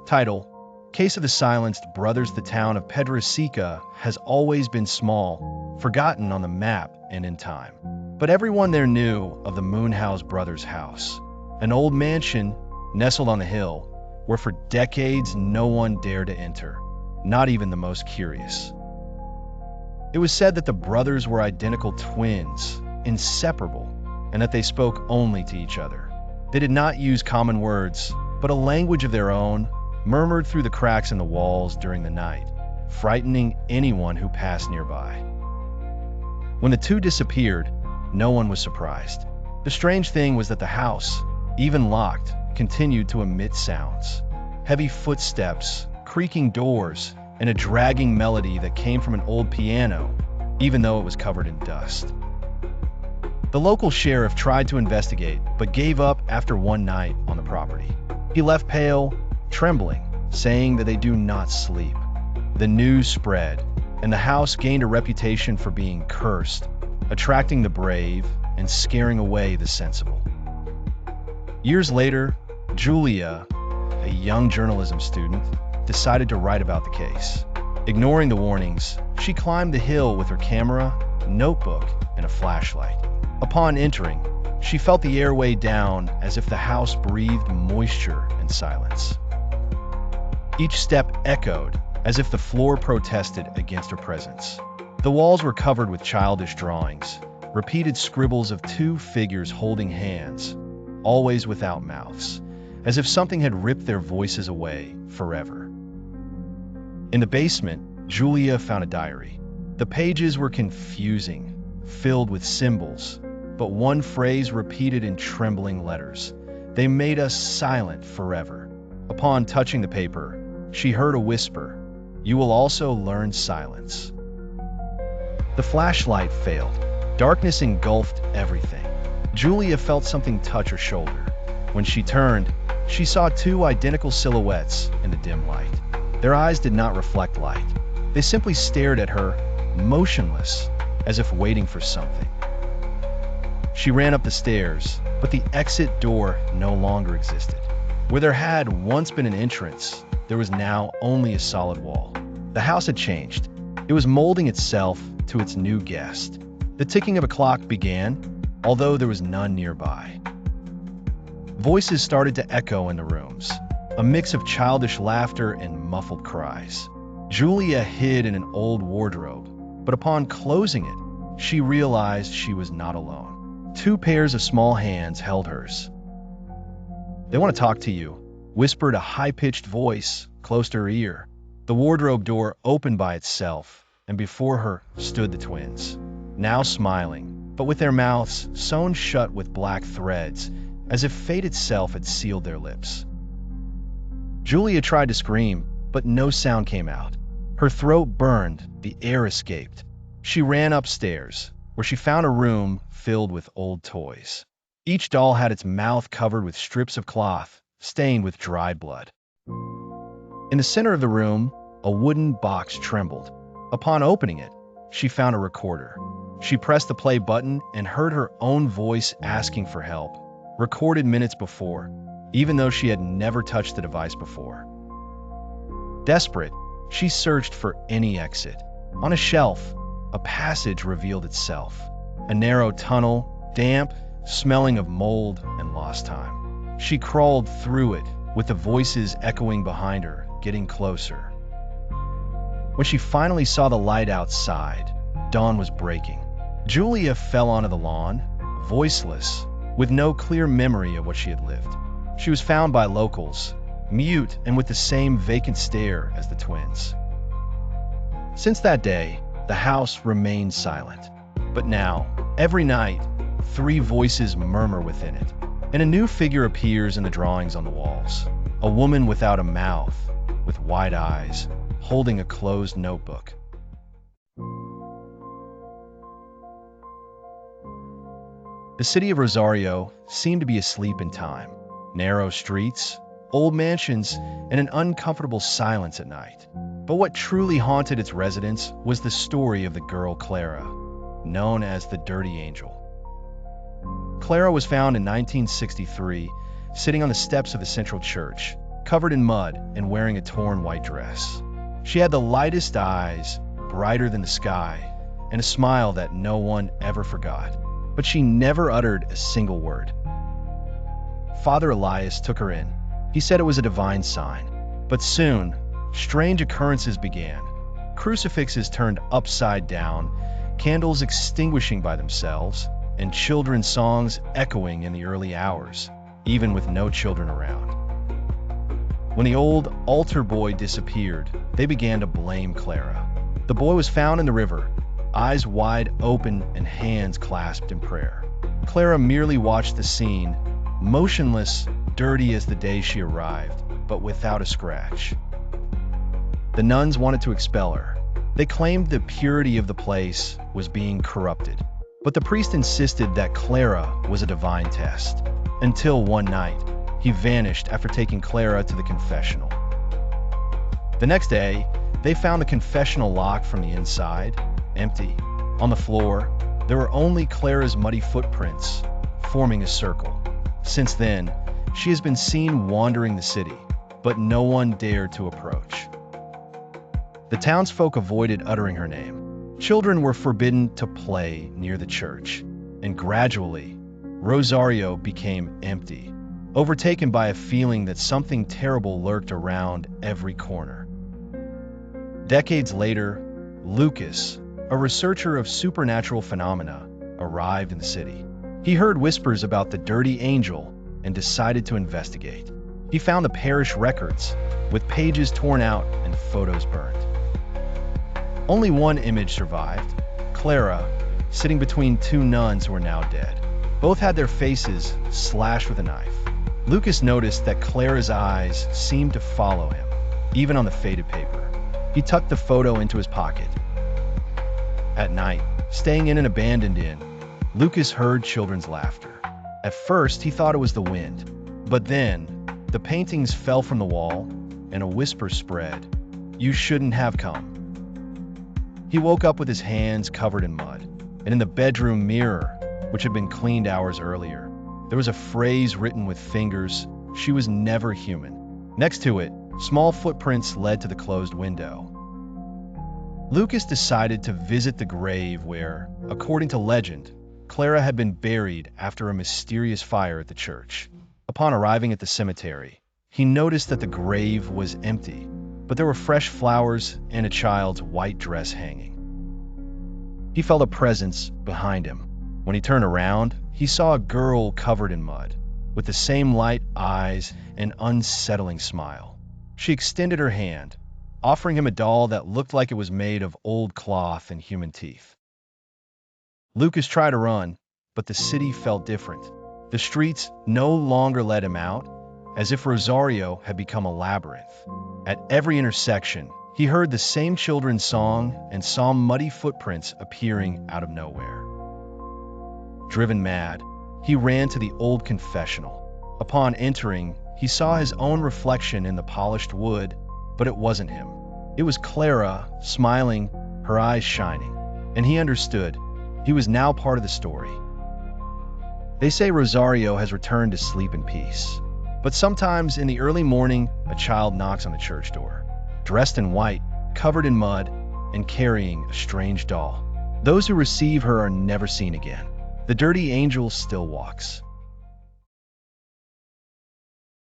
Title: Case of the Silenced Brothers. The town of Pedrasica has always been small, forgotten on the map and in time. But everyone there knew of the Moonhouse brothers' house, an old mansion nestled on the hill where for decades no one dared to enter, not even the most curious. It was said that the brothers were identical twins, inseparable, and that they spoke only to each other. They did not use common words, but a language of their own murmured through the cracks in the walls during the night, frightening anyone who passed nearby. When the two disappeared, no one was surprised. The strange thing was that the house, even locked, continued to emit sounds. Heavy footsteps, creaking doors, and a dragging melody that came from an old piano, even though it was covered in dust. The local sheriff tried to investigate, but gave up after one night on the property. He left pale, trembling, saying that they do not sleep. The news spread, and the house gained a reputation for being cursed, attracting the brave and scaring away the sensible. Years later, Julia, a young journalism student, decided to write about the case. Ignoring the warnings, she climbed the hill with her camera, notebook, and a flashlight. Upon entering, she felt the air weigh down as if the house breathed moisture and silence. Each step echoed as if the floor protested against her presence. The walls were covered with childish drawings, repeated scribbles of two figures holding hands, always without mouths, as if something had ripped their voices away forever. In the basement, Julia found a diary. The pages were confusing, filled with symbols, but one phrase repeated in trembling letters: "They made us silent forever." Upon touching the paper, she heard a whisper: "You will also learn silence." The flashlight failed. Darkness engulfed everything. Julia felt something touch her shoulder. When she turned, she saw two identical silhouettes in the dim light. Their eyes did not reflect light. They simply stared at her, motionless, as if waiting for something. She ran up the stairs, but the exit door no longer existed. Where there had once been an entrance, there was now only a solid wall. The house had changed. It was molding itself to its new guest. The ticking of a clock began, although there was none nearby. Voices started to echo in the rooms, a mix of childish laughter and muffled cries. Julia hid in an old wardrobe, but upon closing it, she realized she was not alone. Two pairs of small hands held hers. "They want to talk to you," whispered a high-pitched voice close to her ear. The wardrobe door opened by itself, and before her stood the twins, now smiling, but with their mouths sewn shut with black threads, as if fate itself had sealed their lips. Julia tried to scream, but no sound came out. Her throat burned, the air escaped. She ran upstairs, where she found a room filled with old toys. Each doll had its mouth covered with strips of cloth, stained with dried blood. In the center of the room, a wooden box trembled. Upon opening it, she found a recorder. She pressed the play button and heard her own voice asking for help, recorded minutes before, even though she had never touched the device before. Desperate, she searched for any exit. On a shelf, a passage revealed itself. A narrow tunnel, damp, smelling of mold and lost time. She crawled through it, with the voices echoing behind her, getting closer. When she finally saw the light outside, dawn was breaking. Julia fell onto the lawn, voiceless, with no clear memory of what she had lived. She was found by locals, mute and with the same vacant stare as the twins. Since that day, the house remained silent. But now, every night, three voices murmur within it, and a new figure appears in the drawings on the walls. A woman without a mouth, with wide eyes, holding a closed notebook. The city of Rosario seemed to be asleep in time. Narrow streets, old mansions, and an uncomfortable silence at night. But what truly haunted its residents was the story of the girl Clara, known as the Dirty Angel. Clara was found in 1963, sitting on the steps of the Central Church, covered in mud and wearing a torn white dress. She had the lightest eyes, brighter than the sky, and a smile that no one ever forgot. But she never uttered a single word. Father Elias took her in. He said it was a divine sign. But soon, strange occurrences began. Crucifixes turned upside down, candles extinguishing by themselves, and children's songs echoing in the early hours, even with no children around. When the old altar boy disappeared, they began to blame Clara. The boy was found in the river, eyes wide open and hands clasped in prayer. Clara merely watched the scene, motionless, dirty as the day she arrived, but without a scratch. The nuns wanted to expel her. They claimed the purity of the place was being corrupted. But the priest insisted that Clara was a divine test. Until one night, he vanished after taking Clara to the confessional. The next day, they found the confessional locked from the inside, empty. On the floor, there were only Clara's muddy footprints, forming a circle. Since then, she has been seen wandering the city, but no one dared to approach. The townsfolk avoided uttering her name. Children were forbidden to play near the church, and gradually, Rosario became empty, overtaken by a feeling that something terrible lurked around every corner. Decades later, Lucas, a researcher of supernatural phenomena, arrived in the city. He heard whispers about the dirty angel and decided to investigate. He found the parish records, with pages torn out and photos burned. Only one image survived: Clara, sitting between two nuns who were now dead. Both had their faces slashed with a knife. Lucas noticed that Clara's eyes seemed to follow him, even on the faded paper. He tucked the photo into his pocket. At night, staying in an abandoned inn, Lucas heard children's laughter. At first, he thought it was the wind, but then the paintings fell from the wall and a whisper spread, "You shouldn't have come." He woke up with his hands covered in mud, and in the bedroom mirror, which had been cleaned hours earlier, there was a phrase written with fingers: "She was never human." Next to it, small footprints led to the closed window. Lucas decided to visit the grave where, according to legend, Clara had been buried after a mysterious fire at the church. Upon arriving at the cemetery, he noticed that the grave was empty, but there were fresh flowers and a child's white dress hanging. He felt a presence behind him. When he turned around, he saw a girl covered in mud, with the same light eyes and unsettling smile. She extended her hand, offering him a doll that looked like it was made of old cloth and human teeth. Lucas tried to run, but the city felt different. The streets no longer let him out, as if Rosario had become a labyrinth. At every intersection, he heard the same children's song and saw muddy footprints appearing out of nowhere. Driven mad, he ran to the old confessional. Upon entering, he saw his own reflection in the polished wood, but it wasn't him. It was Clara, smiling, her eyes shining, and he understood. He was now part of the story. They say Rosario has returned to sleep in peace. But sometimes in the early morning, a child knocks on the church door, dressed in white, covered in mud, and carrying a strange doll. Those who receive her are never seen again. The dirty angel still walks.